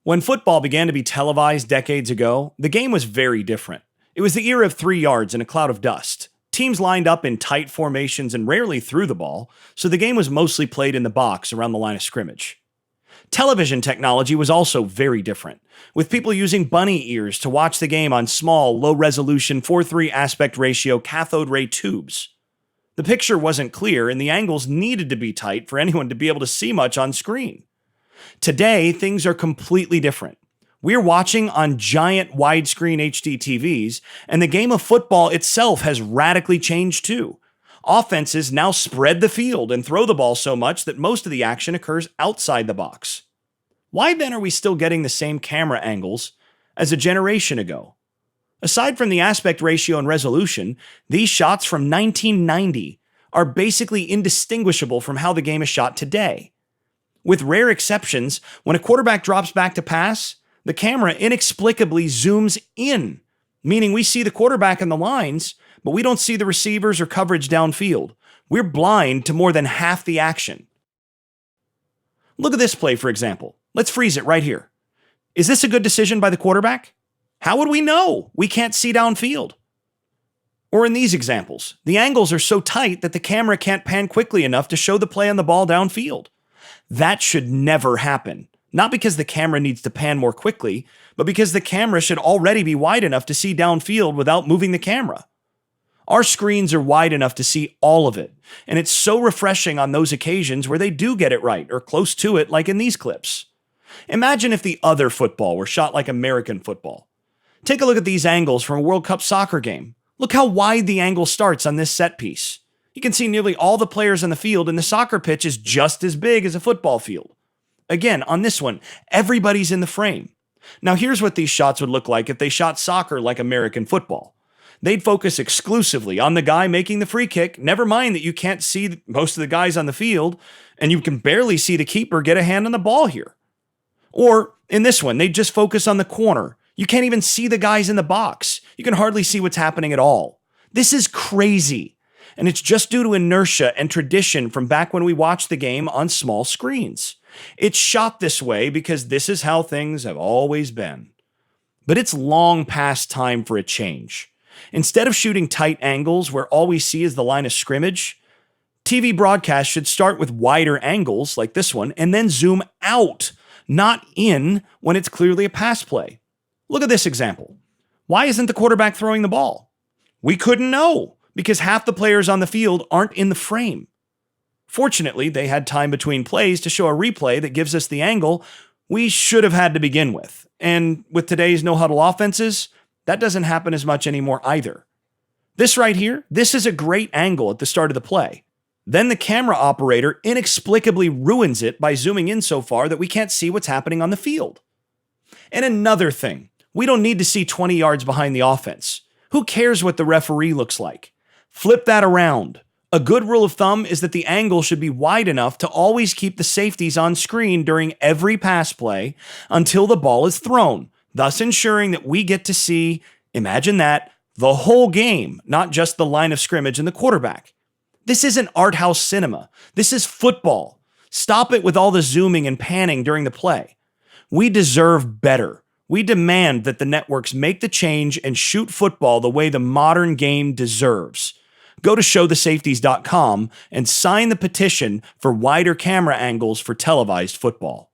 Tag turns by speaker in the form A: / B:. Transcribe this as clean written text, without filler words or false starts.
A: When football began to be televised decades ago, the game was very different. It was the era of 3 yards and a cloud of dust. Teams lined up in tight formations and rarely threw the ball, so the game was mostly played in the box around the line of scrimmage. Television technology was also very different, with people using bunny ears to watch the game on small, low-resolution 4:3 aspect ratio cathode ray tubes. The picture wasn't clear, and the angles needed to be tight for anyone to be able to see much on screen. Today, things are completely different. We're watching on giant widescreen HDTVs, and the game of football itself has radically changed too. Offenses now spread the field and throw the ball so much that most of the action occurs outside the box. Why then are we still getting the same camera angles as a generation ago? Aside from the aspect ratio and resolution, these shots from 1990 are basically indistinguishable from how the game is shot today. With rare exceptions, when a quarterback drops back to pass, the camera inexplicably zooms in, meaning we see the quarterback in the lines, but we don't see the receivers or coverage downfield. We're blind to more than half the action. Look at this play, for example. Let's freeze it right here. Is this a good decision by the quarterback? How would we know? We can't see downfield. Or in these examples, the angles are so tight that the camera can't pan quickly enough to show the play on the ball downfield. That should never happen. Not because the camera needs to pan more quickly, but because the camera should already be wide enough to see downfield without moving the camera. Our screens are wide enough to see all of it, and it's so refreshing on those occasions where they do get it right or close to it, like in these clips. Imagine if the other football were shot like American football. Take a look at these angles from a World Cup soccer game. Look how wide the angle starts on this set piece. You can see nearly all the players on the field, and the soccer pitch is just as big as a football field. Again, on this one, everybody's in the frame. Now here's what these shots would look like if they shot soccer like American football. They'd focus exclusively on the guy making the free kick, never mind that you can't see most of the guys on the field, and you can barely see the keeper get a hand on the ball here. Or, in this one, they'd just focus on the corner. You can't even see the guys in the box. You can hardly see what's happening at all. This is crazy. And it's just due to inertia and tradition from back when we watched the game on small screens. It's shot this way because this is how things have always been. But it's long past time for a change. Instead of shooting tight angles where all we see is the line of scrimmage, TV broadcasts should start with wider angles like this one and then zoom out, not in when it's clearly a pass play. Look at this example. Why isn't the quarterback throwing the ball? We couldn't know because half the players on the field aren't in the frame. Fortunately, they had time between plays to show a replay that gives us the angle we should have had to begin with. And with today's no-huddle offenses, that doesn't happen as much anymore either. This right here, this is a great angle at the start of the play. Then the camera operator inexplicably ruins it by zooming in so far that we can't see what's happening on the field. And another thing, we don't need to see 20 yards behind the offense. Who cares what the referee looks like? Flip that around. A good rule of thumb is that the angle should be wide enough to always keep the safeties on screen during every pass play until the ball is thrown, thus ensuring that we get to see, imagine that, the whole game, not just the line of scrimmage and the quarterback. This isn't art house cinema. This is football. Stop it with all the zooming and panning during the play. We deserve better. We demand that the networks make the change and shoot football the way the modern game deserves. Go to showthesafeties.com and sign the petition for wider camera angles for televised football.